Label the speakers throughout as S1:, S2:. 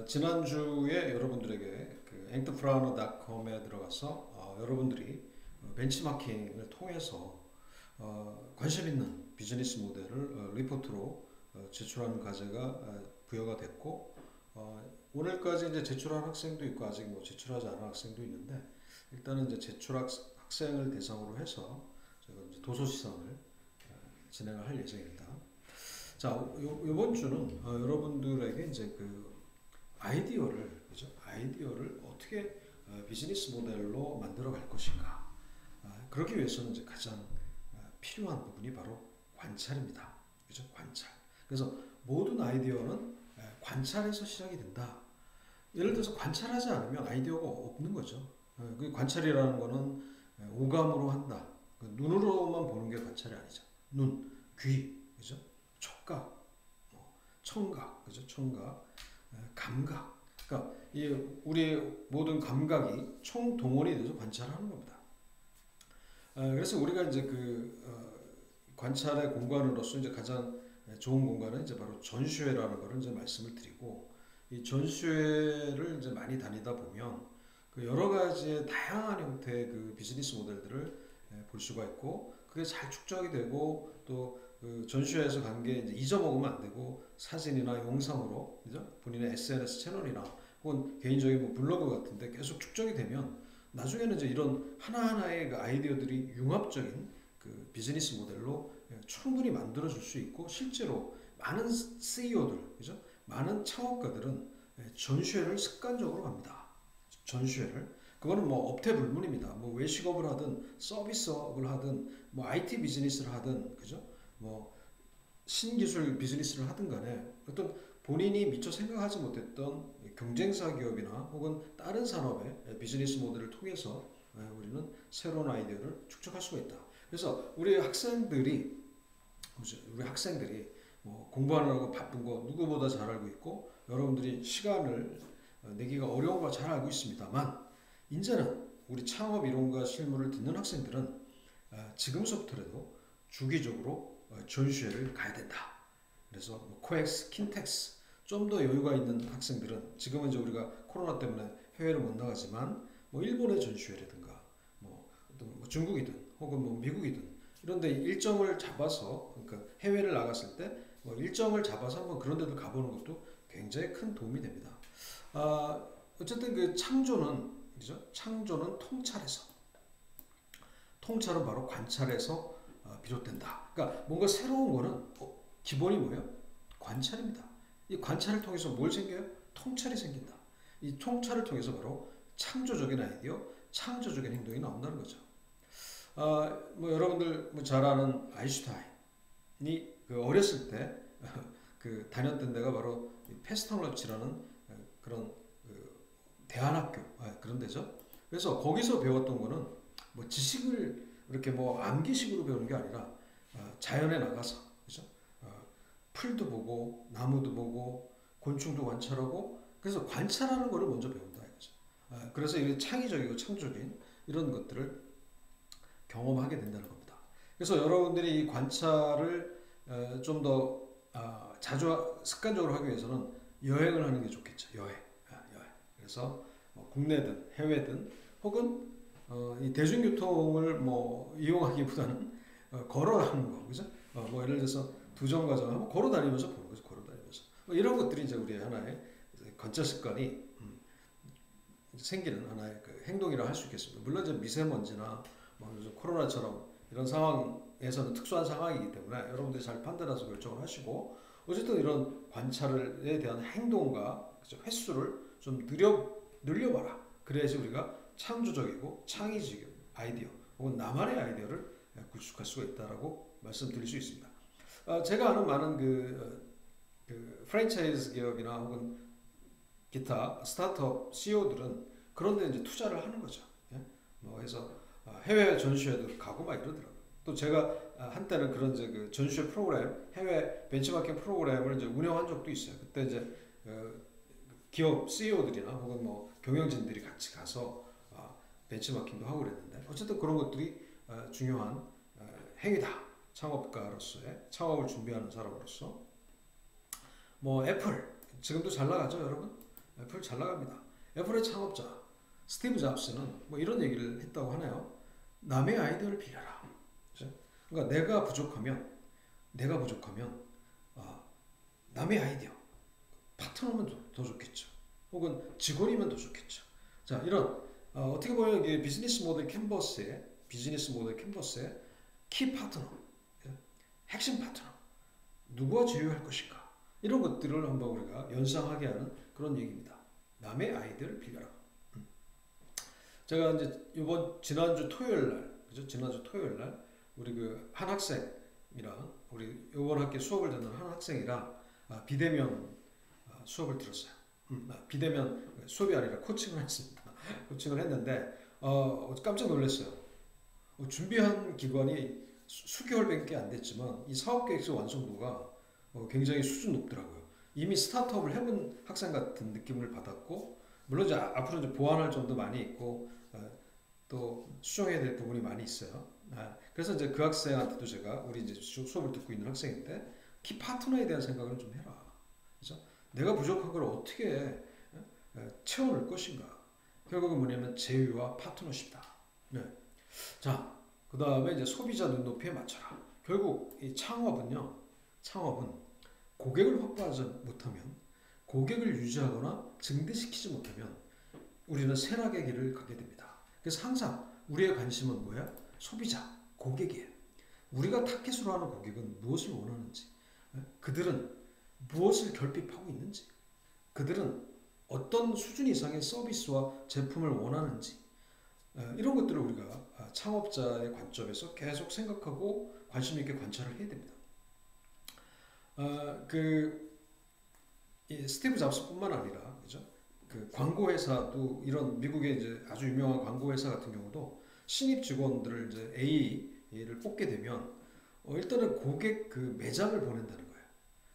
S1: 지난주에 여러분들에게 그 entrepreneur.com에 들어가서 여러분들이 벤치마킹을 통해서 관심 있는 비즈니스 모델을 리포트로 제출하는 과제가 부여가 됐고, 오늘까지 이제 제출한 학생도 있고 아직 뭐 제출하지 않은 학생도 있는데, 일단은 이제 학생을 대상으로 해서 제가 이제 도서 시상을 진행을 할 예정입니다. 자, 이번 주는 여러분들에게 이제 그 아이디어를, 그죠? 아이디어를 어떻게 비즈니스 모델로 만들어 갈 것인가. 그러기 위해서는 이제 가장 필요한 부분이 바로 관찰입니다. 그죠? 관찰. 그래서 모든 아이디어는 관찰에서 시작이 된다. 예를 들어서 관찰하지 않으면 아이디어가 없는 거죠. 그 관찰이라는 거는 오감으로 한다. 눈으로만 보는 게 관찰이 아니죠. 눈, 귀, 그죠? 촉각, 청각, 그죠? 청각, 감각. 그러니까 이 우리 모든 감각이 총동원이 돼서 관찰하는 겁니다. 그래서 우리가 이제 관찰의 공간으로서 이제 가장 좋은 공간은 이제 바로 전시회라는 거를 이제 말씀을 드리고, 이 전시회를 이제 많이 다니다 보면 그 여러 가지의 다양한 형태의 그 비즈니스 모델들을 볼 수가 있고, 그게 잘 축적이 되고, 또 그 전시회에서 간 게 이제 잊어먹으면 안 되고, 사진이나 영상으로, 그죠? 본인의 SNS 채널이나 혹은 개인적인 뭐 블로그 같은데 계속 축적이 되면 나중에는 이제 이런 하나하나의 그 아이디어들이 융합적인 그 비즈니스 모델로 충분히 만들어줄 수 있고, 실제로 많은 CEO들, 그죠? 많은 창업가들은 전시회를 습관적으로 갑니다. 전시회를. 그거는 뭐 업태 불문입니다. 뭐 외식업을 하든 서비스업을 하든 뭐 IT 비즈니스를 하든, 그죠? 뭐 신기술 비즈니스를 하든 간에 어떤 본인이 미처 생각하지 못했던 경쟁사 기업이나 혹은 다른 산업의 비즈니스 모델을 통해서 우리는 새로운 아이디어를 축적할 수가 있다. 그래서 우리 학생들이 뭐 공부하느라고 바쁜 거 누구보다 잘 알고 있고, 여러분들이 시간을 내기가 어려운 거 잘 알고 있습니다만, 이제는 우리 창업 이론과 실무를 듣는 학생들은 지금서부터라도 주기적으로 전시회를 가야 된다. 그래서 뭐 코엑스, 킨텍스, 좀 더 여유가 있는 학생들은, 지금은 이제 우리가 코로나 때문에 해외를 못 나가지만 뭐 일본의 전시회라든가 뭐 중국이든 혹은 뭐 미국이든 이런데 일정을 잡아서, 그러니까 해외를 나갔을 때 뭐 일정을 잡아서 한번 그런 데도 가보는 것도 굉장히 큰 도움이 됩니다. 어쨌든 그 창조는, 그죠? 창조는 통찰은 바로 관찰에서 비롯된다. 그러니까 뭔가 새로운 거는 기본이 뭐예요? 관찰입니다. 이 관찰을 통해서 뭘 생겨요? 통찰이 생긴다. 이 통찰을 통해서 바로 창조적인 아이디어, 창조적인 행동이 나온다는 거죠. 뭐 여러분들 뭐 잘 아는 아인슈타인이 그 어렸을 때 그 다녔던 데가 바로 페스탈러치라는 그런 그 대안학교, 그런 데죠. 그래서 거기서 배웠던 거는 뭐 지식을 이렇게 뭐 암기식으로 배우는 게 아니라 자연에 나가서, 그죠? 풀도 보고 나무도 보고 곤충도 관찰하고, 그래서 관찰하는 거를 먼저 배운다 이거죠. 그래서 이런 창의적이고 창조적인 이런 것들을 경험하게 된다는 겁니다. 그래서 여러분들이 이 관찰을 좀 더 자주 습관적으로 하기 위해서는 여행을 하는 게 좋겠죠. 여행. 그래서 뭐 국내든 해외든 혹은 이 대중교통을 뭐 이용하기보다는 걸어가는 거, 그죠? 뭐 예를 들어서 두정 과정 한번 걸어 다니면서 보는 거죠. 걸어 다니면서 뭐 이런 것들이 이제 우리의 하나의 관찰 습관이 생기는 하나의 그 행동이라 할 수 있겠습니다. 물론 이제 미세먼지나 뭐 코로나처럼 이런 상황에서는 특수한 상황이기 때문에 여러분들이 잘 판단해서 결정을 하시고, 어쨌든 이런 관찰에 대한 행동과 횟수를 좀 늘려봐라. 그래야지 우리가 창조적이고 창의적인 아이디어 혹은 나만의 아이디어를 구축할 수가 있다라고 말씀드릴 수 있습니다. 제가 아는 많은 그 프랜차이즈 기업이나 혹은 기타 스타트업 CEO들은 그런데 이제 투자를 하는 거죠. 예? 뭐 해서 해외 전시회도 가고 막 이러더라고요. 또 제가 한때는 그런 이제 그 전시회 프로그램, 해외 벤치마킹 프로그램을 이제 운영한 적도 있어요. 그때 이제 기업 CEO들이나 혹은 뭐 경영진들이 같이 가서 벤치마킹도 하고 그랬는데, 어쨌든 그런 것들이 중요한 행위다. 창업가로서의, 창업을 준비하는 사람으로서. 뭐 애플 지금도 잘 나가죠, 여러분? 애플 잘 나갑니다. 애플의 창업자 스티브 잡스는 뭐 이런 얘기를 했다고 하네요. 남의 아이디어를 빌려라. 그죠? 그러니까 내가 부족하면 아, 남의 아이디어 파트너면 더 좋겠죠. 혹은 직원이면 더 좋겠죠. 자, 이런 어떻게 보면 이게 비즈니스 모델 캔버스의 키 파트너, 핵심 파트너 누구와 제휴할 것인가 이런 것들을 한번 우리가 연상하게 하는 그런 얘기입니다. 남의 아이디어를 빌려라. 제가 이제 지난주 토요일 날, 그죠? 지난주 토요일 날 우리 그 한 학생이랑 우리 이번 학기 수업을 듣는 한 학생이랑 비대면 수업을 들었어요. 비대면 수업이 아니라 코칭을 했습니다. 코칭을 했는데 깜짝 놀랐어요. 준비한 기간이 수개월밖에 안 됐지만 이 사업 계획서 완성도가 굉장히 수준 높더라고요. 이미 스타트업을 해본 학생 같은 느낌을 받았고, 물론 이제 앞으로 이제 보완할 점도 많이 있고 또 수정해야 될 부분이 많이 있어요. 그래서 이제 그 학생한테도 제가 우리 이제 수업을 듣고 있는 학생인데 키 파트너에 대한 생각을 좀 해라. 그죠? 내가 부족한 걸 어떻게 채워낼 것인가. 결국은 뭐냐면 제휴와 파트너십이다. 네. 자, 그 다음에 이제 소비자 눈높이에 맞춰라. 결국 이 창업은 고객을 확보하지 못하면, 고객을 유지하거나 증대시키지 못하면 우리는 쇠락의 길을 가게 됩니다. 그래서 항상 우리의 관심은 뭐야? 소비자, 고객이에요. 우리가 타겟으로 하는 고객은 무엇을 원하는지, 그들은 무엇을 결핍하고 있는지, 그들은 어떤 수준 이상의 서비스와 제품을 원하는지, 이런 것들을 우리가 창업자의 관점에서 계속 생각하고 관심 있게 관찰을 해야 됩니다. 스티브 잡스뿐만 아니라, 그죠? 그 광고 회사도, 이런 미국의 이제 아주 유명한 광고 회사 같은 경우도 신입 직원들을 이제 A를 뽑게 되면 일단은 고객 그 매장을 보낸다는 거예요.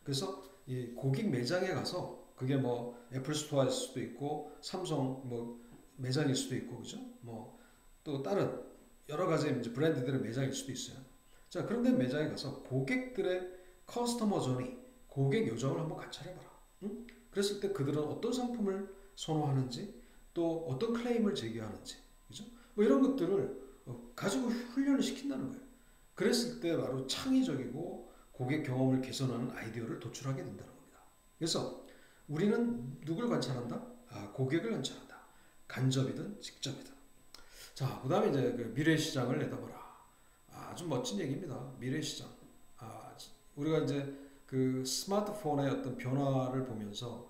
S1: 그래서 이 고객 매장에 가서, 그게 뭐 애플 스토어일 수도 있고 삼성 뭐 매장일 수도 있고, 그죠? 뭐 또 다른 여러 가지 이제 브랜드들의 매장일 수도 있어요. 자, 그런데 매장에 가서 고객들의 커스터머 저니, 고객 요정을 한번 관찰해봐라. 응? 그랬을 때 그들은 어떤 상품을 선호하는지, 또 어떤 클레임을 제기하는지, 그죠? 뭐 이런 것들을 가지고 훈련을 시킨다는 거예요. 그랬을 때 바로 창의적이고 고객 경험을 개선하는 아이디어를 도출하게 된다는 겁니다. 그래서 우리는 누굴 관찰한다? 고객을 관찰한다. 간접이든 직접이든. 자, 그 다음에 이제 그 미래 시장을 내다보라. 아주 멋진 얘기입니다. 미래 시장. 우리가 이제 그 스마트폰의 어떤 변화를 보면서,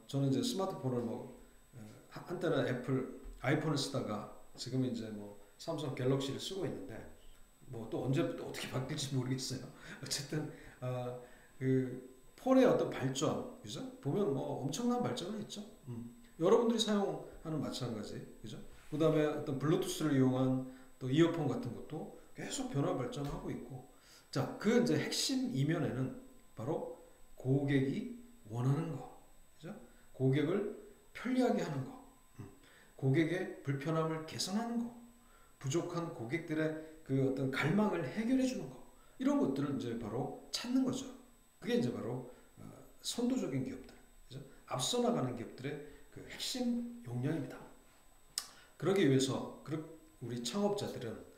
S1: 저는 이제 스마트폰을 한때는 애플 아이폰을 쓰다가 지금 이제 뭐 삼성 갤럭시를 쓰고 있는데, 뭐 또 언제부터 어떻게 바뀔지 모르겠어요. 어쨌든 그 폰의 어떤 발전, 그죠? 보면 뭐 엄청난 발전을 했죠. 여러분들이 사용하는 마찬가지, 그죠? 그 다음에 어떤 블루투스를 이용한 또 이어폰 같은 것도 계속 변화 발전하고 있고, 자, 그 이제 핵심 이면에는 바로 고객이 원하는 거, 그죠? 고객을 편리하게 하는 거, 고객의 불편함을 개선하는 거, 부족한 고객들의 그 어떤 갈망을 해결해 주는 거, 이런 것들을 이제 바로 찾는 거죠. 그게 이제 바로 선도적인 기업들, 그죠? 앞서 나가는 기업들의 그 핵심 역량입니다. 그러기 위해서 우리 창업자들은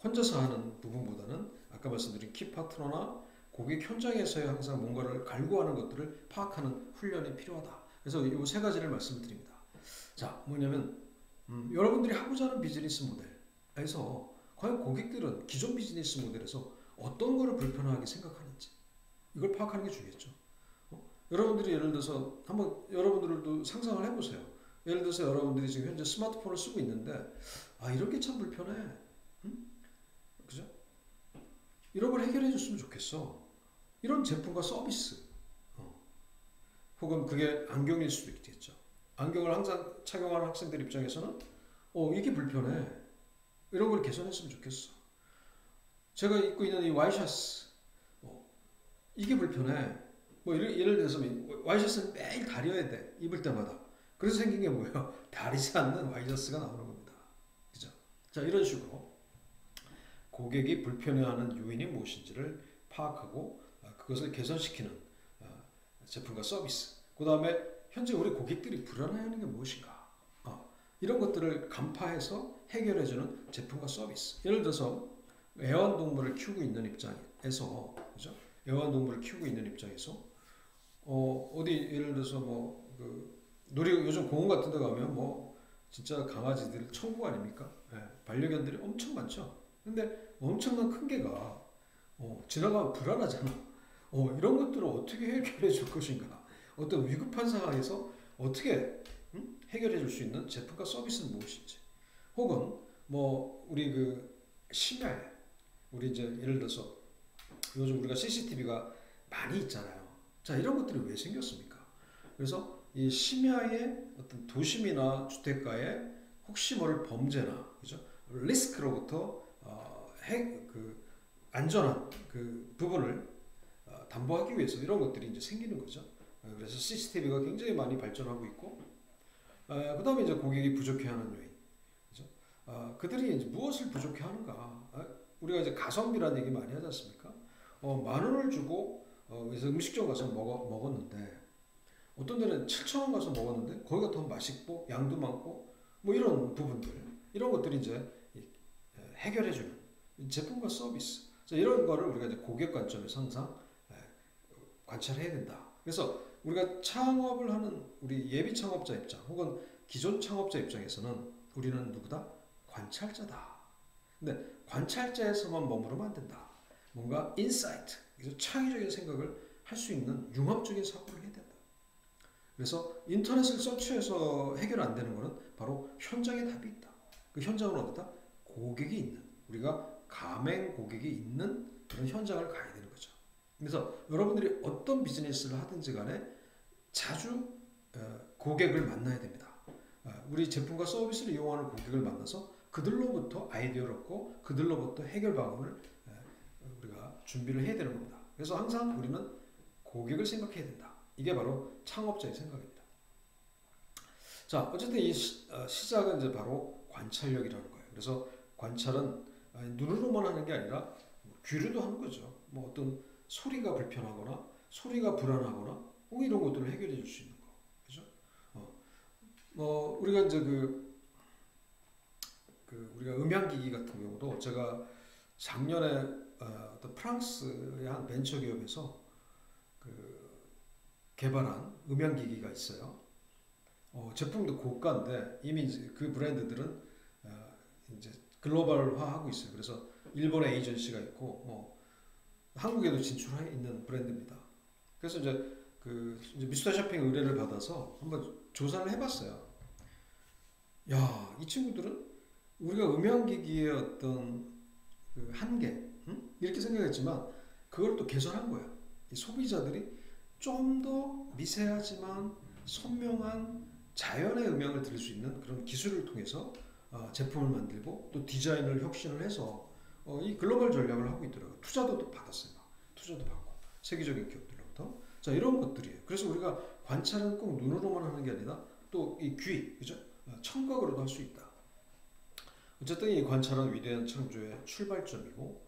S1: 혼자서 하는 부분보다는 아까 말씀드린 키 파트너나 고객 현장에서의 항상 뭔가를 갈구하는 것들을 파악하는 훈련이 필요하다. 그래서 이 세 가지를 말씀드립니다. 자, 뭐냐면 여러분들이 하고자 하는 비즈니스 모델에서 과연 고객들은 기존 비즈니스 모델에서 어떤 거를 불편하게 생각하는지, 이걸 파악하는 게 중요했죠. 여러분들이 예를 들어서 한번 여러분들도 상상을 해보세요. 예를 들어서 여러분들이 지금 현재 스마트폰을 쓰고 있는데, 이런 게 참 불편해. 응? 그죠? 이런 걸 해결해 줬으면 좋겠어. 이런 제품과 서비스. 혹은 그게 안경일 수도 있겠죠. 안경을 항상 착용하는 학생들 입장에서는 이게 불편해. 이런 걸 개선했으면 좋겠어. 제가 입고 있는 이 와이셔츠, 이게 불편해. 뭐 예를 들어서 와이셔츠는 매일 다려야 돼. 입을 때마다. 그래서 생긴 게 뭐예요? 다리지 않는 와이셔츠가 나오는 겁니다. 그죠? 자, 이런 식으로 고객이 불편해하는 요인이 무엇인지를 파악하고 그것을 개선시키는 제품과 서비스, 그 다음에 현재 우리 고객들이 불안해하는 게 무엇인가? 이런 것들을 간파해서 해결해주는 제품과 서비스. 예를 들어서 애완동물을 키우고 있는 입장에서, 그죠? 애완동물을 키우고 있는 입장에서 어디 예를 들어서 요즘 공원 같은 데 가면 진짜 강아지들 천국 아닙니까? 예, 반려견들이 엄청 많죠. 근데 엄청난 큰 개가 지나가면 불안하잖아. 이런 것들을 어떻게 해결해 줄 것인가? 어떤 위급한 상황에서 어떻게 해결해 줄 수 있는 제품과 서비스는 무엇인지. 혹은 우리 심야에 우리 이제 예를 들어서 요즘 우리가 CCTV가 많이 있잖아요. 자, 이런 것들이 왜 생겼습니까? 그래서 이 심야의 어떤 도심이나 주택가에 혹시 모를 범죄나, 그죠? 리스크로부터 안전한 부분을 담보하기 위해서 이런 것들이 이제 생기는 거죠. 그래서 CCTV가 굉장히 많이 발전하고 있고, 그 다음에 이제 고객이 부족해하는 요인, 그죠? 그들이 이제 무엇을 부족해하는가? 우리가 이제 가성비라는 얘기 많이 하지 않습니까? 10,000원을 주고 그래서 음식점 가서 먹었는데 어떤 데는 7,000원 가서 먹었는데 거기가 더 맛있고 양도 많고 이런 부분들, 이런 것들이 이제 해결해주는 제품과 서비스. 이런 거를 우리가 이제 고객 관점에서 항상 관찰해야 된다. 그래서 우리가 창업을 하는 우리 예비 창업자 입장 혹은 기존 창업자 입장에서는 우리는 누구다? 관찰자다. 근데 관찰자에서만 머무르면 안 된다. 뭔가 인사이트, 창의적인 생각을 할 수 있는 융합적인 사고를 해야 된다. 그래서 인터넷을 서치해서 해결 안 되는 것은 바로 현장에 답이 있다. 그 현장은 어디다? 고객이 있는, 우리가 가맹 고객이 있는 그런 현장을 가야 되는 거죠. 그래서 여러분들이 어떤 비즈니스를 하든지 간에 자주 고객을 만나야 됩니다. 우리 제품과 서비스를 이용하는 고객을 만나서 그들로부터 아이디어를 얻고 그들로부터 해결 방안을 우리가 준비를 해야 되는 겁니다. 그래서 항상 우리는 고객을 생각해야 된다. 이게 바로 창업자의 생각입니다. 자, 어쨌든 이 시작은 이제 바로 관찰력이라는 거예요. 그래서 관찰은 눈으로만 하는 게 아니라 귀로도 하는 거죠. 어떤 소리가 불편하거나 소리가 불안하거나 이런 것들을 해결해 줄 수 있는 거. 그죠? 우리가 이제 우리가 음향기기 같은 경우도 제가 작년에 어떤 프랑스의 한 벤처 기업에서 개발한 음향기기가 있어요. 제품도 고가인데 이미 그 브랜드들은 이제 글로벌화하고 있어요. 그래서 일본에 에이전시가 있고 한국에도 진출해 있는 브랜드입니다. 그래서 이제 미스터 쇼핑 의뢰를 받아서 한번 조사를 해봤어요. 야, 이 친구들은 우리가 음향기기의 어떤 한계, 이렇게 생각했지만 그걸 또 개선한 거예요. 이 소비자들이 좀 더 미세하지만 선명한 자연의 음향을 들을 수 있는 그런 기술을 통해서 제품을 만들고 또 디자인을 혁신을 해서 이 글로벌 전략을 하고 있더라고요. 투자도 또 받았어요. 투자도 받고 세계적인 기업들로부터. 자, 이런 것들이에요. 그래서 우리가 관찰은 꼭 눈으로만 하는 게 아니라 또 이 귀, 그죠? 청각으로도 할 수 있다. 어쨌든 이 관찰은 위대한 창조의 출발점이고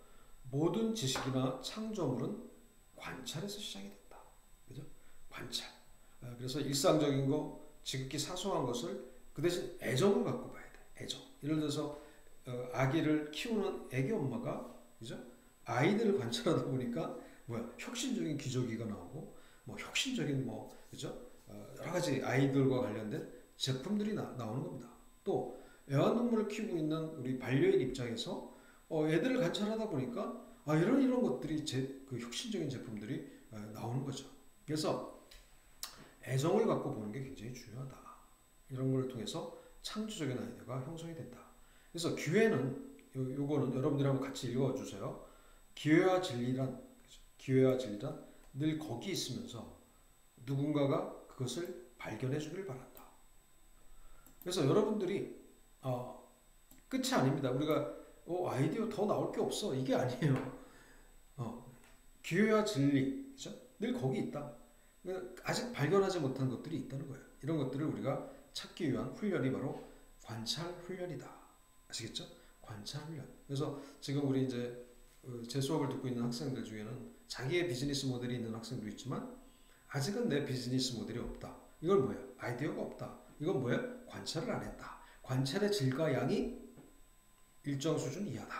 S1: 모든 지식이나 창조물은 관찰에서 시작이 된다. 그죠? 관찰. 그래서 일상적인 거, 지극히 사소한 것을 그 대신 애정을 갖고 봐야 돼. 애정. 예를 들어서 아기를 키우는 애기 엄마가, 그죠? 아이들을 관찰하다 보니까 혁신적인 기저귀가 나오고 혁신적인 그죠? 여러 가지 아이들과 관련된 제품들이 나오는 겁니다. 또 애완동물을 키우고 있는 우리 반려인 입장에서 애들을 관찰하다 보니까 이런 것들이 혁신적인 제품들이 나오는 거죠. 그래서 애정을 갖고 보는 게 굉장히 중요하다. 이런 걸 통해서 창조적인 아이디어가 형성이 된다. 그래서 기회는 요거는 여러분들이 한번 같이 읽어주세요. 기회와 진리란 늘 거기 있으면서 누군가가 그것을 발견해 주길 바란다. 그래서 여러분들이 끝이 아닙니다. 우리가 아이디어 더 나올 게 없어, 이게 아니에요. 기회와 진리, 그렇죠? 늘 거기 있다. 아직 발견하지 못한 것들이 있다는 거예요. 이런 것들을 우리가 찾기 위한 훈련이 바로 관찰 훈련이다. 아시겠죠? 관찰 훈련. 그래서 지금 우리 이제 제 수업을 듣고 있는 학생들 중에는 자기의 비즈니스 모델이 있는 학생도 있지만 아직은 내 비즈니스 모델이 없다. 이건 뭐예요? 아이디어가 없다. 이건 뭐예요? 관찰을 안 했다. 관찰의 질과 양이 일정 수준 이하다.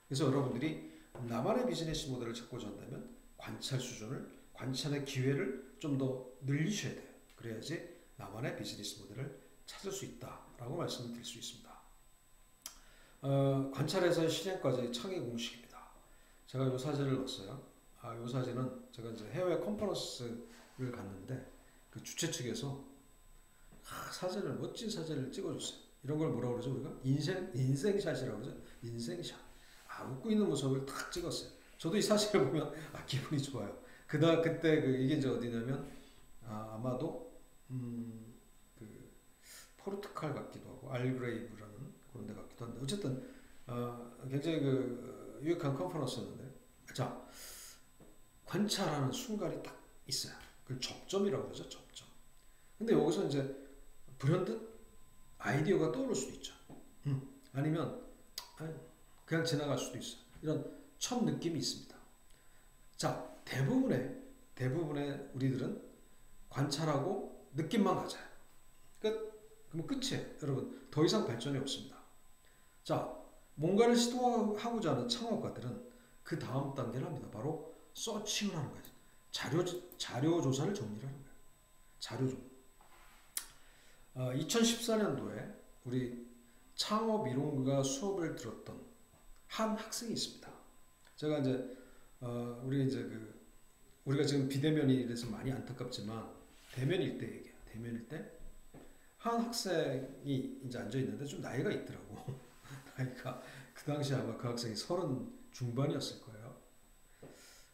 S1: 그래서 여러분들이 나만의 비즈니스 모델을 찾고자 한다면 관찰 수준을, 관찰의 기회를 좀 더 늘리셔야 돼요. 그래야지 나만의 비즈니스 모델을 찾을 수 있다라고 말씀을 드릴 수 있습니다. 관찰에서 실행까지 창의 공식입니다. 제가 이 사진을 넣었어요. 이 사진은 제가 이제 해외 컨퍼런스를 갔는데 그 주최 측에서 사진을, 멋진 사진을 찍어줬어요. 이런 걸 뭐라고 그러죠? 우리가 인생샷이라고 그러죠. 인생샷. 웃고 있는 모습을 탁 찍었어요. 저도 이 사진을 보면 기분이 좋아요. 그때 이게 이제 어디냐면 아마도 그 포르투갈 같기도 하고 알그레이브라는 그런 데 같기도 한데 어쨌든 굉장히 유익한 컨퍼런스였는데, 자, 관찰하는 순간이 딱 있어요. 그걸 접점이라고 그러죠. 접점. 근데 여기서 이제 불현듯 아이디어가 떠오를 수도 있죠. 아니면 그냥 지나갈 수도 있어요. 이런 첫 느낌이 있습니다. 자, 대부분의 우리들은 관찰하고 느낌만 가져요. 그럼 끝이에요. 여러분, 더 이상 발전이 없습니다. 자, 뭔가를 시도하고자 하는 창업가들은 그 다음 단계를 합니다. 바로 서칭을 하는 거예요. 자료 조사를 정리를 하는 거예요. 자료 조사. 2014년도에 우리 창업 이론가 수업을 들었던 한 학생이 있습니다. 제가 이제 우리가 지금 비대면이라서 많이 안타깝지만 대면일 때 얘기해요. 대면일 때 한 학생이 이제 앉아 있는데 좀 나이가 있더라고. 나이가 그 당시 아마 그 학생이 30 중반이었을 거예요.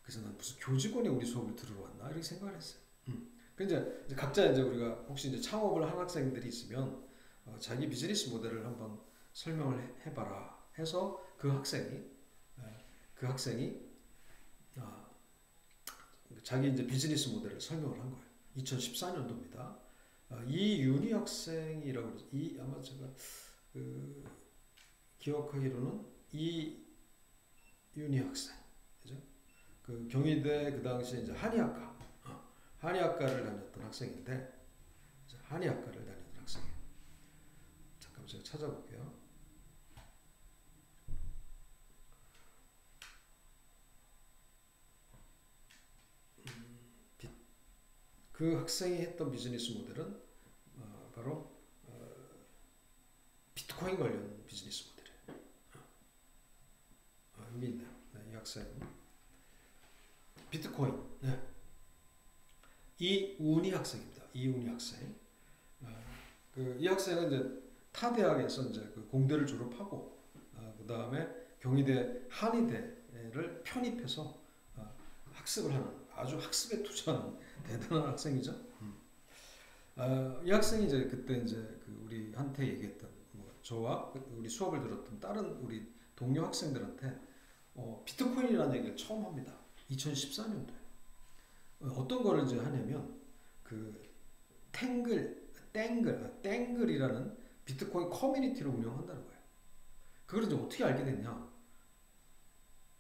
S1: 그래서 난 무슨 교직원이 우리 수업을 들으러 왔나 이렇게 생각을 했어요. 이제 각자 이제 우리가 혹시 이제 창업을 한 학생들이 있으면 자기 비즈니스 모델을 한번 설명을 해봐라 해서 그 학생이 자기 이제 비즈니스 모델을 설명을 한 거예요. 2014년도입니다. 이윤희 학생이라고 그러죠. 아마 제가 기억하기로는 이윤희 학생, 그죠? 그 경희대 그 당시에 이제 한의학과를 다녔던 학생인데, 한의학과를 다녔던 학생이에요. 잠깐만 제가 찾아볼게요. 그 학생이 했던 비즈니스 모델은 바로 비트코인 관련 비즈니스 모델이에요. 여기 있네요. 네, 이 학생 비트코인. 네. 이운희 학생입니다. 이운희 학생. 이 학생은 이제 타 대학에서 이제 그 공대를 졸업하고 그 다음에 경희대 한의대를 편입해서 학습을 하는, 아주 학습에 투자하는 대단한 학생이죠. 이 학생이 이제 그때 이제 우리한테 얘기했던, 저와 우리 수업을 들었던 다른 우리 동료 학생들한테 비트코인이라는 얘기를 처음 합니다. 2014년도에. 어떤 거를 이제 하냐면 땡글이라는 비트코인 커뮤니티를 운영한다는 거예요. 그걸 이제 어떻게 알게 됐냐?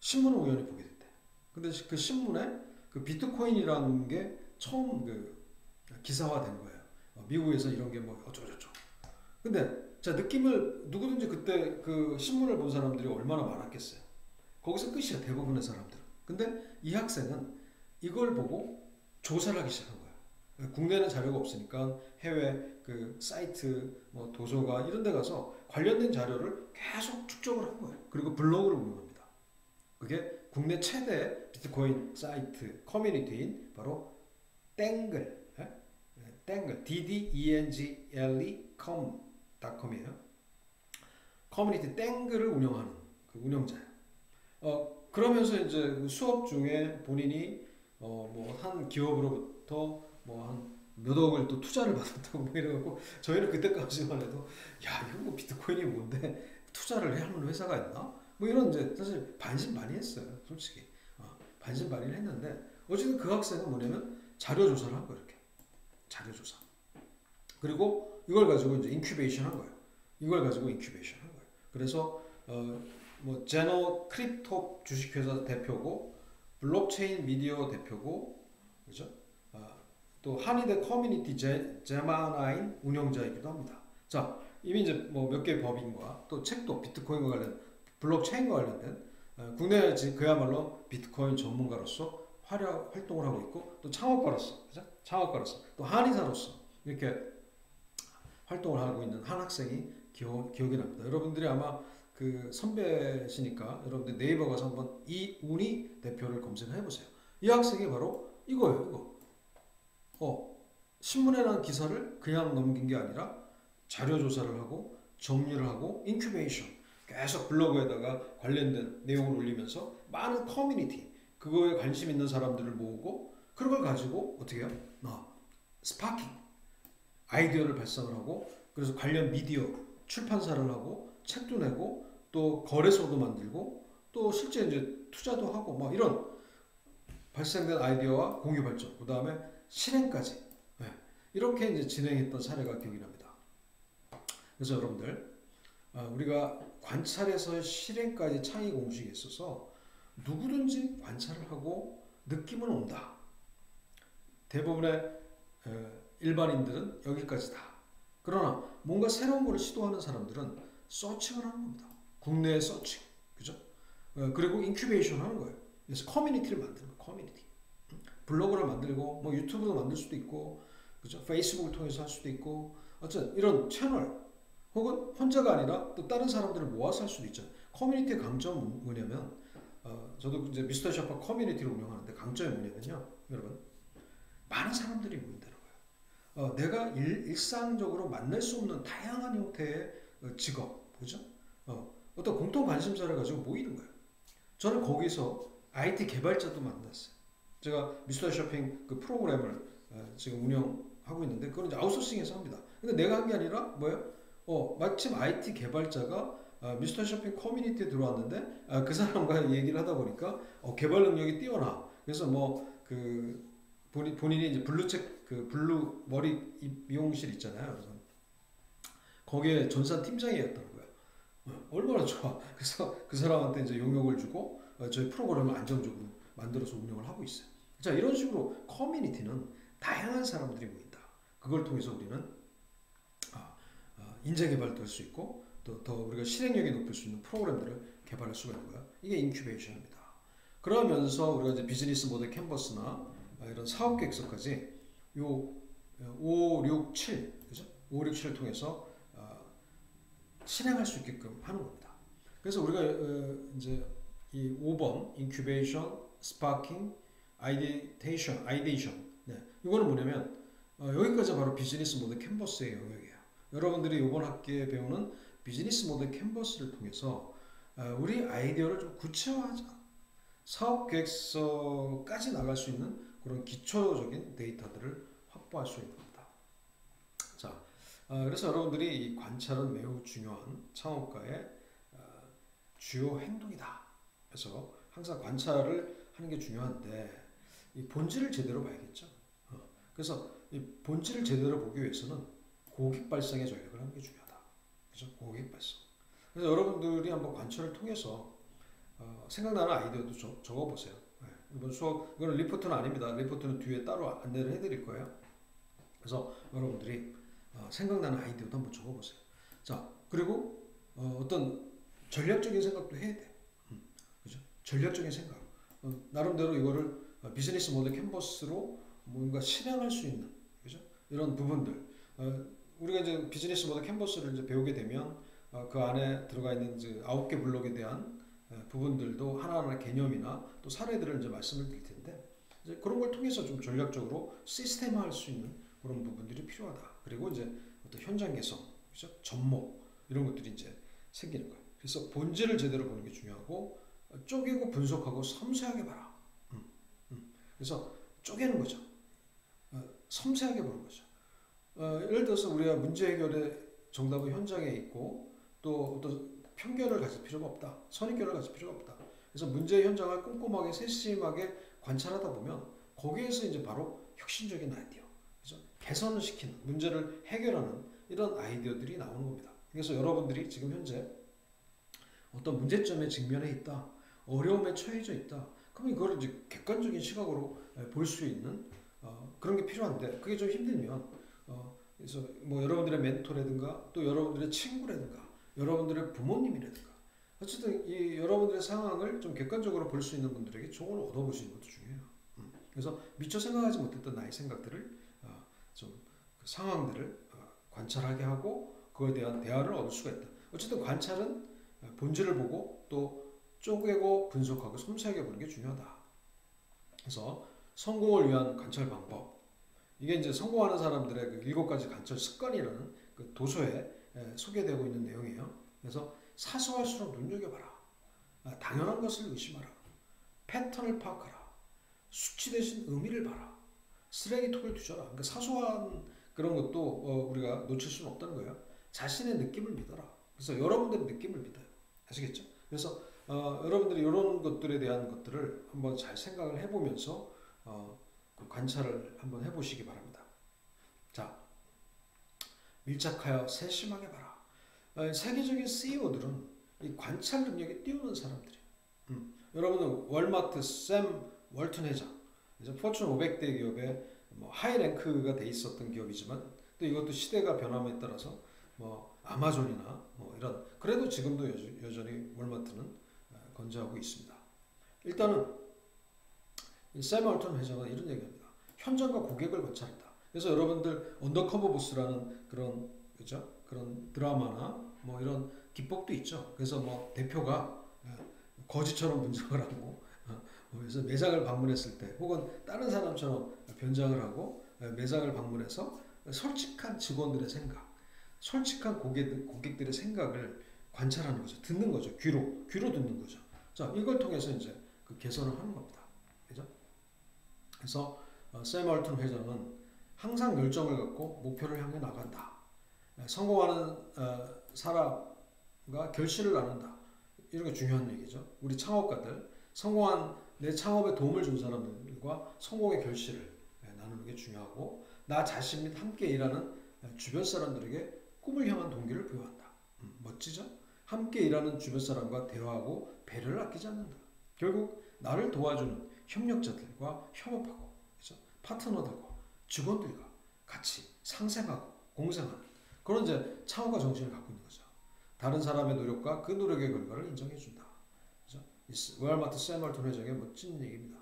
S1: 신문을 우연히 보게 됐대. 근데 그 신문에 그 비트코인이라는 게 처음 기사화된 거예요. 미국에서 이런 게 어쩌고저쩌고. 근데 자, 느낌을 누구든지 그때 그 신문을 본 사람들이 얼마나 많았겠어요. 거기서 끝이야, 대부분의 사람들은. 근데 이 학생은 이걸 보고 조사를 하기 시작한 거예요. 국내에는 자료가 없으니까 해외 사이트, 도서관 이런 데 가서 관련된 자료를 계속 축적을 한 거예요. 그리고 블로그를 운영합니다. 그게 국내 최대 비트코인 사이트 커뮤니티인 바로 땡글, DDENGLE.com이에요. 커뮤니티 땡글을 운영하는 그 운영자예요. 그러면서 이제 수업 중에 본인이 한 기업으로부터 한 몇 억을 또 투자를 받았다고 이래갖고, 저희는 그때까지만 해도 이거 비트코인이 뭔데 투자를 해야 하는 회사가 있나? 이런 이제 사실 반신반의 했어요. 솔직히 반신반의를 했는데, 어쨌든 그 학생은 뭐냐면 자료 조사를 한 거예요. 이렇게 자료 조사. 그리고 이걸 가지고 이제 인큐베이션 한 거예요. 그래서 제너 크립토 주식회사 대표고, 블록체인 미디어 대표고, 그죠? 또 한의대 커뮤니티 제마나인 운영자이기도 합니다. 자, 이미 이제 뭐 몇 개의 법인과 또 책도 비트코인과 관련 블록체인과 관련된 국내 그야말로 비트코인 전문가로서 활동을 하고 있고 또 창업가로서, 그죠? 창업가로서 또 한의사로서 이렇게 활동을 하고 있는 한 학생이 기억이 납니다. 여러분들이 아마 그 선배시니까 여러분들 네이버 가서 한번 이운희 대표를 검색을 해보세요. 이 학생이 바로 이거예요. 이거. 신문에 난 기사를 그냥 넘긴 게 아니라 자료 조사를 하고 정리를 하고 인큐베이션 계속 블로그에다가 관련된 내용을 올리면서 많은 커뮤니티 그거에 관심 있는 사람들을 모으고 그런 걸 가지고 어떻게 해요? 스파킹 아이디어를 발상을 하고 그래서 관련 미디어 출판사를 하고 책도 내고 또 거래소도 만들고 또 실제 이제 투자도 하고 뭐 이런 발생된 아이디어와 공유 발전 그 다음에 실행까지 이렇게 이제 진행했던 사례가 기억이 납니다. 그래서 여러분들 우리가 관찰에서 실행까지 창의 공식이 있어서 누구든지 관찰을 하고 느낌은 온다. 대부분의 일반인들은 여기까지다. 그러나 뭔가 새로운 걸 시도하는 사람들은 서칭을 하는 겁니다. 국내에 서칭, 그죠? 그리고 인큐베이션 하는 거예요. 그래서 커뮤니티를 만드는 거예요. 커뮤니티. 블로그를 만들고 뭐 유튜브도 만들 수도 있고, 그죠? 페이스북을 통해서 할 수도 있고, 어쨌든 이런 채널 혹은 혼자가 아니라 또 다른 사람들을 모아서 할 수도 있죠. 커뮤니티의 강점은 뭐냐면, 저도 이제 미스터 샤파 커뮤니티를 운영하는데 강점이 뭐냐면요, 여러분 많은 사람들이 모인다는 거예요. 내가 일상적으로 만날 수 없는 다양한 형태의 직업, 그죠? 어떤 공통 관심사를 가지고 모이는 거예요. 저는 거기서 IT 개발자도 만났어요. 제가 미스터 쇼핑 그 프로그램을 지금 운영하고 있는데 그건 이제 아웃소싱해서 합니다. 근데 내가 한 게 아니라 뭐예요? 마침 IT 개발자가 미스터 쇼핑 커뮤니티에 들어왔는데 그 사람과 얘기를 하다 보니까 개발 능력이 뛰어나. 그래서 뭐 그 본인이 이제 블루책 그 블루 머리 미용실 있잖아요. 그래서 거기에 전산 팀장이었던 거예요. 얼마나 좋아. 그래서 그 사람한테 이제 용역을 주고 저희 프로그램을 안정적으로 만들어서 운영을 하고 있어요. 자, 이런 식으로 커뮤니티는 다양한 사람들이 모인다. 그걸 통해서 우리는 인재 개발도 할 수 있고 또 더 우리가 실행력이 높일 수 있는 프로그램들을 개발할 수가 있는 거야. 이게 인큐베이션입니다. 그러면서 우리가 이제 비즈니스 모델 캔버스나 이런 사업 계획서까지 요 5, 6, 7 그죠? 5, 6, 7을 통해서 실행할 수 있게끔 하는 겁니다. 그래서 우리가 이제 이 5번 인큐베이션, 스파킹, 아이디에이션 네. 이거는 뭐냐면 여기까지 바로 비즈니스 모델 캔버스의 영역이에요. 여러분들이 이번 학기에 배우는 비즈니스 모델 캔버스를 통해서 우리 아이디어를 좀 구체화하자. 사업 계획서까지 나갈 수 있는 그런 기초적인 데이터들을 확보할 수 있는 겁니다. 자, 그래서 여러분들이 이 관찰은 매우 중요한 창업가의 주요 행동이다. 그래서 항상 관찰을 하는 게 중요한데 이 본질을 제대로 봐야겠죠. 그래서 이 본질을 제대로 보기 위해서는 고객 발상의 전략을 하는 게 중요하다. 그죠? 고객 발상. 그래서 여러분들이 한번 관찰을 통해서 생각나는 아이디어도 적어보세요. 이번 수업, 이거는 리포트는 아닙니다. 리포트는 뒤에 따로 안내를 해드릴 거예요. 그래서 여러분들이 생각나는 아이디어도 한번 적어보세요. 자, 그리고 어떤 전략적인 생각도 해야 돼요. 그죠? 전략적인 생각. 나름대로 이거를 비즈니스 모델 캔버스로 뭔가 실행할 수 있는, 그죠? 이런 부분들. 우리가 이제 비즈니스 모델 캔버스를 이제 배우게 되면 그 안에 들어가 있는 이제 9개 블록에 대한 부분들도 하나하나 개념이나 또 사례들을 이제 말씀을 드릴 텐데 이제 그런 걸 통해서 좀 전략적으로 시스템화할 수 있는 그런 부분들이 필요하다. 그리고 이제 어떤 현장 개성, 그죠? 접목 이런 것들이 이제 생기는 거예요. 그래서 본질을 제대로 보는 게 중요하고 쪼개고 분석하고 섬세하게 봐라. 그래서 쪼개는 거죠. 섬세하게 보는 거죠. 예를 들어서 우리가 문제 해결의 정답은 현장에 있고 또 어떤 편견을 가질 필요가 없다. 선입견을 가질 필요가 없다. 그래서 문제의 현장을 꼼꼼하게 세심하게 관찰하다 보면 거기에서 이제 바로 혁신적인 아이디어, 그죠? 개선을 시키는 문제를 해결하는 이런 아이디어들이 나오는 겁니다. 그래서 여러분들이 지금 현재 어떤 문제점에 직면해 있다, 어려움에 처해져 있다. 그러면 이걸 이제 객관적인 시각으로 볼 수 있는 그런 게 필요한데 그게 좀 힘들면 그래서 뭐 여러분들의 멘토라든가 또 여러분들의 친구라든가 여러분들의 부모님이라든가 어쨌든 이 여러분들의 상황을 좀 객관적으로 볼 수 있는 분들에게 조언을 얻어보시는 것도 중요해요. 그래서 미처 생각하지 못했던 나의 생각들을 좀그 상황들을 관찰하게 하고 그거에 대한 대화를 얻을 수가 있다. 어쨌든 관찰은 본질을 보고 또 쪼개고 분석하고 섬세하게 보는 게 중요하다. 그래서 성공을 위한 관찰 방법. 이게 이제 성공하는 사람들의 그 7가지 관찰 습관이라는 그 도서에 소개되고 있는 내용이에요. 그래서 사소할수록 눈여겨봐라. 당연한 것을 의심하라. 패턴을 파악하라. 수치 대신 의미를 봐라. 쓰레기통을 뒤져라. 그러니까 사소한 그런 것도 우리가 놓칠 수는 없다는 거예요. 자신의 느낌을 믿어라. 그래서 여러분들의 느낌을 믿어요. 아시겠죠? 그래서 여러분들이 이런 것들에 대한 것들을 한번 잘 생각을 해보면서 그 관찰을 한번 해보시기 바랍니다. 자, 밀착하여 세심하게 봐라. 세계적인 CEO들은 이 관찰 능력이 뛰어난 사람들이에요. 여러분은 월마트 샘 월튼 회장, 포춘 500대 기업의 뭐 하이 랭크가 돼 있었던 기업이지만 또 이것도 시대가 변함에 따라서 뭐 아마존이나 뭐 이런 그래도 지금도 여전히 월마트는 건재하고 있습니다. 일단은 샘 월튼 회장은 이런 얘기합니다. 현장과 고객을 관찰한다. 그래서 여러분들 언더커버 보스라는 그런 그죠? 그런 드라마나 뭐 이런 기법도 있죠. 그래서 뭐 대표가 거지처럼 분석을 하고 그래서 매장을 방문했을 때 혹은 다른 사람처럼 변장을 하고 매장을 방문해서 솔직한 직원들의 생각, 솔직한 고객들의 생각을 관찰하는 거죠. 듣는 거죠. 귀로 듣는 거죠. 자, 이걸 통해서 이제 그 개선을 하는 겁니다. 그죠? 그래서 샘 월튼 회장은 항상 열정을 갖고 목표를 향해 나간다. 성공하는 사람과 결실을 나눈다. 이런 게 중요한 얘기죠. 우리 창업가들 성공한 내 창업에 도움을 준 사람들과 성공의 결실을 나누는 게 중요하고 나 자신 및 함께 일하는 주변 사람들에게 꿈을 향한 동기를 부여한다. 멋지죠? 함께 일하는 주변 사람과 대화하고 배려를 아끼지 않는다. 결국 나를 도와주는 협력자들과 협업하고 그렇죠? 파트너들과 직원들과 같이 상생하고 공생하는 그런 이제 창업가 정신을 갖고 있는 거죠. 다른 사람의 노력과 그 노력의 결과를 인정해준다. 월마트 샘 월튼 회장의 멋진 얘기입니다.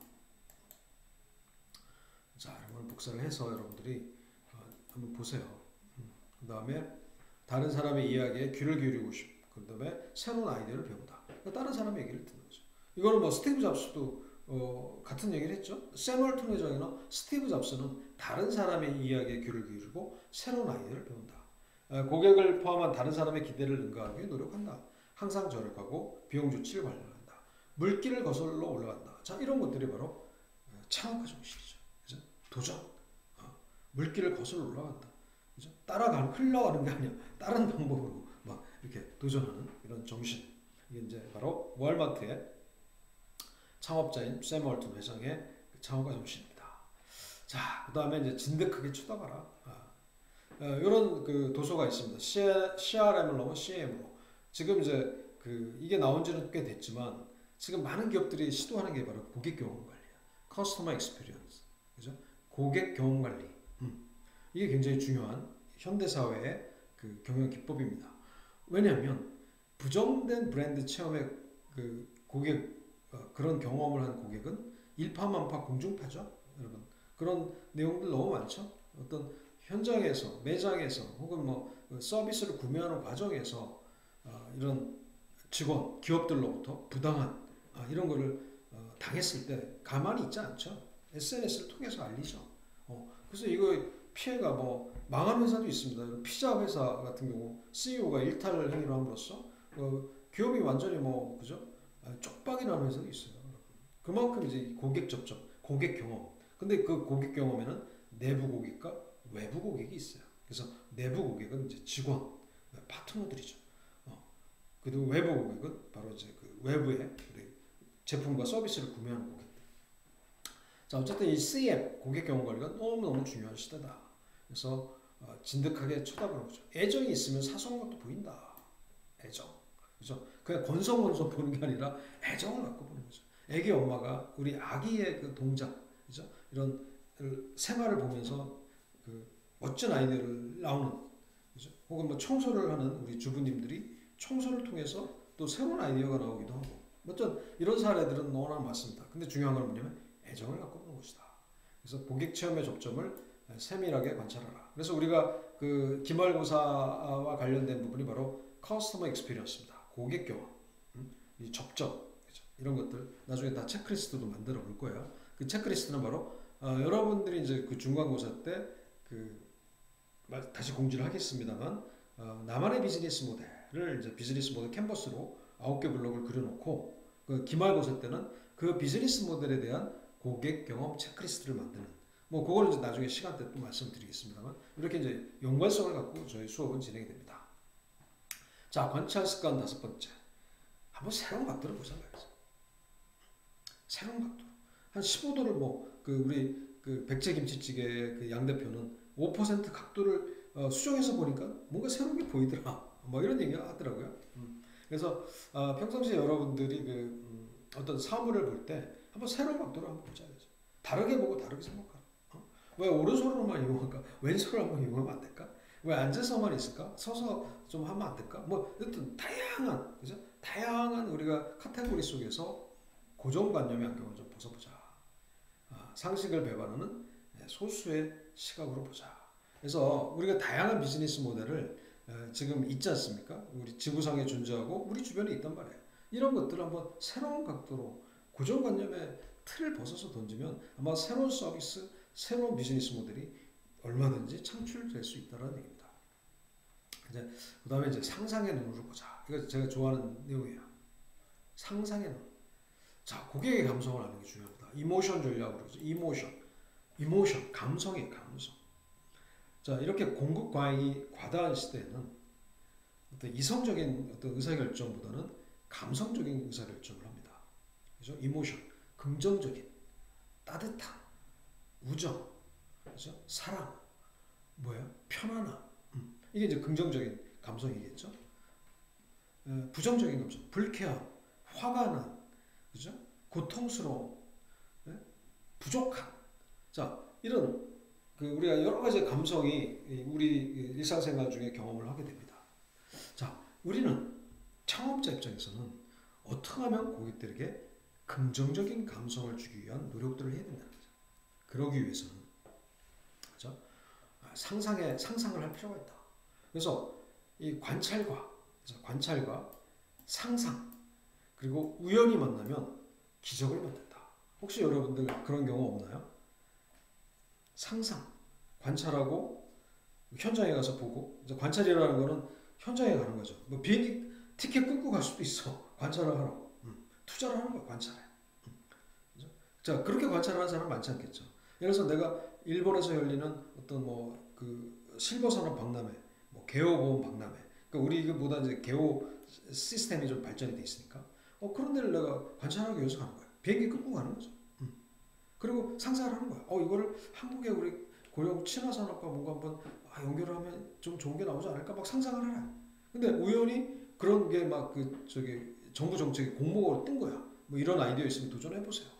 S1: 자, 이걸 복사를 해서 여러분들이 한번 보세요. 그 다음에 다른 사람의 이야기에 귀를 기울이고 싶고 그 다음에 새로운 아이디어를 배운다. 그러니까 다른 사람의 얘기를 듣는 거죠. 이거는 뭐 스티브 잡스도 같은 얘기를 했죠. 샘 월튼 회장이나 스티브 잡스는 다른 사람의 이야기에 귀를 기울이고 새로운 아이디어를 배운다. 고객을 포함한 다른 사람의 기대를 능가하기 위해 노력한다. 항상 절약하고 비용 조치를 관리한다. 물길을 거슬러 올라간다. 자, 이런 것들이 바로 창업가 정신이죠. 그죠? 도전. 물길을 거슬러 올라간다. 그죠? 흘러가는 게 아니야. 다른 방법으로 막 이렇게 도전하는 이런 정신. 이게 이제 바로 월마트의 창업자인 샘 월튼 회장의 창업가 정신입니다. 자, 그 다음에 이제 진득하게 쳐다봐라. 이런 그 도서가 있습니다. CRM을 넘어 CM으로. 지금 이제 이게 나온 지는 꽤 됐지만 지금 많은 기업들이 시도하는 게 바로 고객 경험 관리야. Customer Experience. 그죠? 고객 경험 관리. 이게 굉장히 중요한 현대사회의 그 경영 기법입니다. 왜냐하면 부정된 브랜드 체험의 그 고객, 그런 경험을 한 고객은 일파만파 공중파죠. 여러분. 그런 내용들 너무 많죠. 어떤 현장에서, 매장에서 혹은 뭐 서비스를 구매하는 과정에서 이런 직원, 기업들로부터 부당한 이런 거를 당했을 때 가만히 있지 않죠. SNS를 통해서 알리죠. 그래서 이거 피해가 뭐 망한 회사도 있습니다. 피자 회사 같은 경우 CEO가 일탈 행위를 함으로써 기업이 완전히 뭐 그죠? 쪽박이 나는 회사도 있어요. 그만큼 이제 고객 접촉, 고객 경험. 근데 그 고객 경험에는 내부 고객과 외부 고객이 있어요. 그래서 내부 고객은 이제 직원, 파트너들이죠. 그리고 외부 고객은 바로 이제 그 외부의 제품과 서비스를 구매하는 고객들. 자, 어쨌든 이 CM, 고객 경험 관리가 너무너무 중요한 시대다. 그래서 진득하게 쳐다보는 거죠. 애정이 있으면 사소한 것도 보인다. 애정. 그죠? 그냥 건성건성 보는 게 아니라 애정을 갖고 보는 거죠. 애기 엄마가 우리 아기의 그 동작, 그죠? 이런 생활을 보면서 그 멋진 아이디어를 나오는, 그죠? 혹은 뭐 청소를 하는 우리 주부님들이 청소를 통해서 또 새로운 아이디어가 나오기도 하고, 어떤 이런 사례들은 너무나 많습니다. 근데 중요한 건 뭐냐면 애정을 갖고 보는 것이다. 그래서 고객 체험의 접점을 세밀하게 관찰하라. 그래서 우리가 그 기말고사와 관련된 부분이 바로 커스터머 익스피리언스입니다. 고객 경험, 이 접점, 그죠? 이런 것들 나중에 다 체크리스트도 만들어 볼 거예요. 그 체크리스트는 바로 여러분들이 이제 그 중간고사 때 그 다시 공지를 하겠습니다만, 나만의 비즈니스 모델을 이제 비즈니스 모델 캔버스로 9개 블록을 그려놓고, 그 기말고사 때는 그 비즈니스 모델에 대한 고객 경험 체크리스트를 만드는, 뭐 그거는 이제 나중에 시간 때 또 말씀드리겠습니다만, 이렇게 이제 연관성을 갖고 저희 수업은 진행이 됩니다. 자, 관찰 습관 5번째. 한번 새로운 각도를 보자 말이죠. 새로운 각도. 한 15도를 그 우리 그 백제김치찌개 그 양 대표는 5% 각도를 수정해서 보니까 뭔가 새로운 게 보이더라. 뭐 이런 얘기 하더라고요. 그래서 평상시에 여러분들이 어떤 사물을 볼 때 한번 새로운 각도로 한번 보자. 다르게 보고 다르게 생각하라. 왜 오른손으로만 이용할까? 왼손으로 한번 이용하면 안 될까? 왜 앉아서만 있을까? 서서 좀 하면 안 될까? 뭐 어떤 다양한, 그죠? 다양한 우리가 카테고리 속에서 고정관념의 안경을 좀 벗어보자. 상식을 배반하는 소수의 시각으로 보자. 그래서 우리가 다양한 비즈니스 모델을 지금 있지 않습니까? 우리 지구상에 존재하고 우리 주변에 있단 말이에요. 이런 것들을 한번 새로운 각도로 고정관념의 틀을 벗어서 던지면 아마 새로운 서비스, 새로운 비즈니스 모델이 얼마든지 창출될 수 있다는 얘기입니다. 이제 그 다음에 이제 상상의 눈으로 보자. 이거 제가 좋아하는 내용이에요. 상상의 눈. 자, 고객의 감성을 아는 게 중요합니다. 이모션 전략으로 그러죠. 이모션, 감성이에요, 감성. 자, 이렇게 공급 과잉이 과다한 시대에는 어떤 이성적인 어떤 의사결정보다는 감성적인 의사결정을 합니다. 그죠? 이모션, 긍정적인, 따뜻한, 우정, 그죠? 사랑, 뭐예요? 편안함. 이게 이제 긍정적인 감성이겠죠. 부정적인 감성, 불쾌함, 화가 난, 그죠? 고통스러움, 부족함. 자, 이런 우리가 여러 가지 감성이 우리 일상생활 중에 경험을 하게 됩니다. 자, 우리는 창업자 입장에서는 어떻게 하면 고객들에게 긍정적인 감성을 주기 위한 노력들을 해야 된다는 거죠. 그러기 위해서는, 그렇죠? 상상을 할 필요가 있다. 그래서 이 관찰과 상상, 그리고 우연히 만나면 기적을 만든다. 혹시 여러분들 그런 경우 없나요? 상상, 관찰하고 현장에 가서 보고, 이제 관찰이라는 거는 현장에 가는 거죠. 뭐 비행기 티켓 끊고 갈 수도 있어. 관찰을 하라고. 투자를 하는 거야, 관찰에. 그죠? 자, 그렇게 관찰하는 사람 많지 않겠죠. 예를 들어서 내가 일본에서 열리는 어떤 실버산업 박람회, 개호보험 박람회. 그러니까 우리 이거보다 이제 개호 시스템이 좀 발전이 돼 있으니까. 그런 데를 내가 관찰하기 위해서 가는 거야. 비행기 끊고 가는 거죠. 그리고 상상을 하는 거야. 이거를 한국에 우리 고령 친화산업과 뭔가 한번 연결을 하면 좀 좋은 게 나오지 않을까? 막 상상을 하라. 근데 우연히 그런 게 정부 정책이 공모가 뜬 거야. 뭐 이런 아이디어 있으면 도전해 보세요.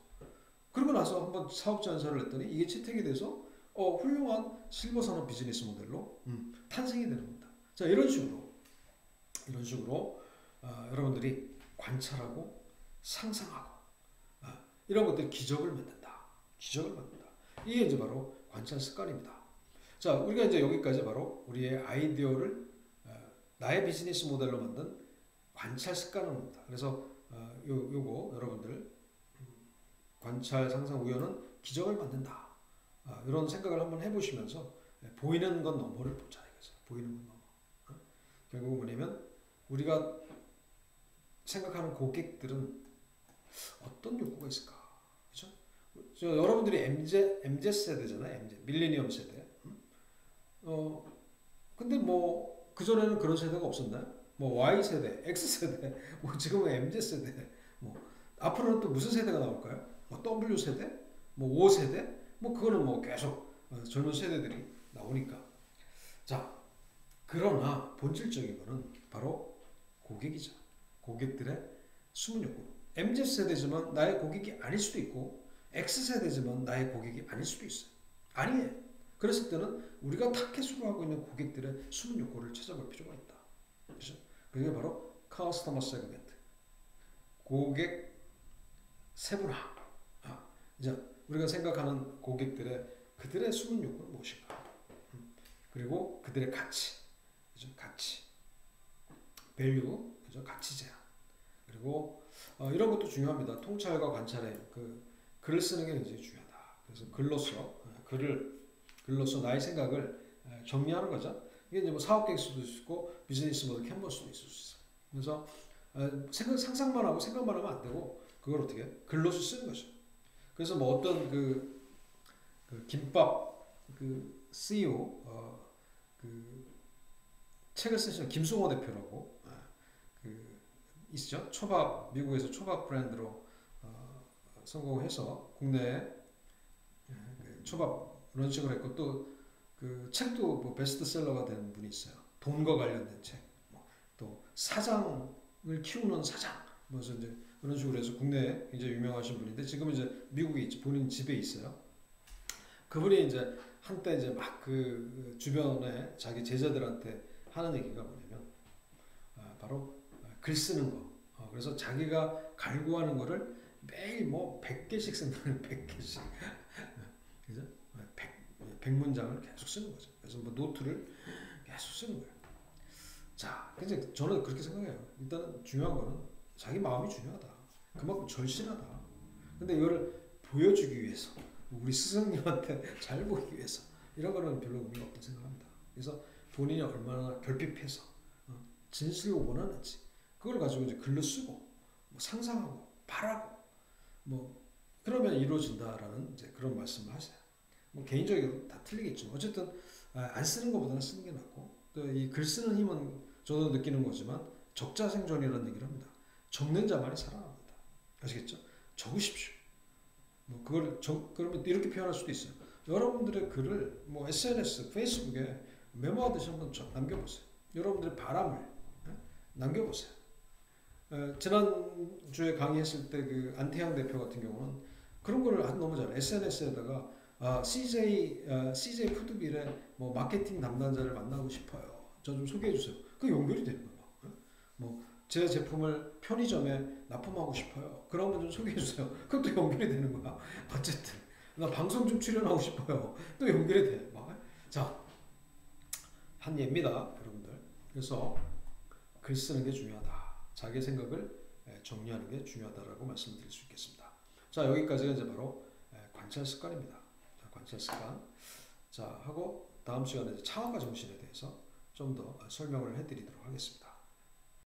S1: 그러고 나서 한번 사업 제안서를 냈더니 이게 채택이 돼서 훌륭한 실버 산업 비즈니스 모델로 탄생이 되는 겁니다. 자, 이런 식으로 여러분들이 관찰하고 상상하고 이런 것들이 기적을 만든다. 이게 이제 바로 관찰 습관입니다. 자, 우리가 이제 여기까지 바로 우리의 아이디어를 나의 비즈니스 모델로 만든 관찰 습관입니다. 그래서 요거 여러분들 관찰, 상상, 우연은 기적을 만든다. 이런 생각을 한번 해보시면서 보이는 건 너머를 보자 이거죠. 보이는 건 너머. 결국 뭐냐면 우리가 생각하는 고객들은 어떤 욕구가 있을까? 그렇죠? 여러분들이 MZ 세대잖아요. 밀레니엄 세대. 근데 그 전에는 그런 세대가 없었나요? Y 세대, X 세대, 지금은 MZ 세대. 앞으로는 또 무슨 세대가 나올까요? W 세대, 5 세대, 그거는 계속 젊은 세대들이 나오니까. 자, 그러나 본질적인 거는 바로 고객이죠. 고객들의 숨은 욕구. MZ 세대지만 나의 고객이 아닐 수도 있고, X 세대지만 나의 고객이 아닐 수도 있어요. 아니에요. 그랬을 때는 우리가 타겟으로 하고 있는 고객들의 숨은 욕구를 찾아볼 필요가 있다. 그렇죠? 그게 바로 커스터머 세그멘트, 고객 세분화. 이제 우리가 생각하는 고객들의 그들의 숨은 욕구는 무엇인가? 그리고 그들의 가치, 그죠? 가치, 밸류, 그죠? 가치 제한. 그리고 이런 것도 중요합니다. 통찰과 관찰에 글을 쓰는 게 굉장히 중요하다. 그래서 글로서 나의 생각을 정리하는 거죠. 이게 이제 뭐 사업 계획 수도 있고 비즈니스 모델 캔버스도 있을 수 있어요. 그래서 상상만 하고 생각만 하면 안 되고 그걸 어떻게 글로서 쓰는 거죠. 그래서 뭐 어떤 그 김밥 CEO 그 책을 쓰시는 김승호 대표라고 있죠. 미국에서 초밥 브랜드로 성공해서 국내에 초밥 런칭을 했고 또 그 책도 뭐 베스트셀러가 된 분이 있어요. 돈과 관련된 책. 또 사장을 키우는 사장. 뭐서 이제 그런 식으로 해서 국내에 굉장히 유명하신 분인데 지금 이제 미국에 있죠. 본인 집에 있어요. 그분이 이제 한때 이제 막 그 주변에 자기 제자들한테 하는 얘기가 뭐냐면 바로 글 쓰는 거. 그래서 자기가 갈구하는 거를 매일 뭐 100개씩 쓴다는 100개씩. 그죠? 100문장을 계속 쓰는 거죠. 그래서 뭐 노트를 계속 쓰는 거예요. 자, 근데 저는 그렇게 생각해요. 일단 중요한 거는 자기 마음이 중요하다. 그만큼 절실하다. 근데 이거를 보여주기 위해서 우리 스승님한테 잘 보이기 위해서 이런 거는 별로 의미가 없다고 생각합니다. 그래서 본인이 얼마나 결핍해서 진실을 원하는지 그걸 가지고 이제 글로 쓰고 뭐 상상하고 바라고 뭐 그러면 이루어진다라는 이제 그런 말씀을 하세요. 뭐 개인적으로 다 틀리겠지만 어쨌든 안 쓰는 것보다는 쓰는 게 낫고 또 이 글 쓰는 힘은 저도 느끼는 거지만 적자생존이라는 얘기를 합니다. 적는 자만이 살아납니다. 아시겠죠? 적으십시오. 뭐 그러면 이렇게 표현할 수도 있어요. 여러분들의 글을 뭐 SNS, 페이스북에 메모하듯이 한번 남겨보세요. 여러분들의 바람을 남겨보세요. 지난주에 강의했을 때 그 안태양 대표 같은 경우는 그런 거를 너무 잘해. SNS에다가 CJ 푸드빌의 뭐 마케팅 담당자를 만나고 싶어요. 저 좀 소개해 주세요. 그 연결이 되는 거예요. 뭐 제 제품을 편의점에 납품하고 싶어요. 그러면 좀 소개해 주세요. 그것도 연결이 되는 거야. 어쨌든 나 방송 좀 출연하고 싶어요. 또 연결이 돼. 자, 한 예입니다, 여러분들. 그래서 글 쓰는 게 중요하다. 자기 생각을 정리하는 게 중요하다라고 말씀드릴 수 있겠습니다. 자, 여기까지가 이제 바로 관찰 습관입니다. 자, 관찰 습관. 자, 하고 다음 시간에 창업과 정신에 대해서 좀 더 설명을 해드리도록 하겠습니다.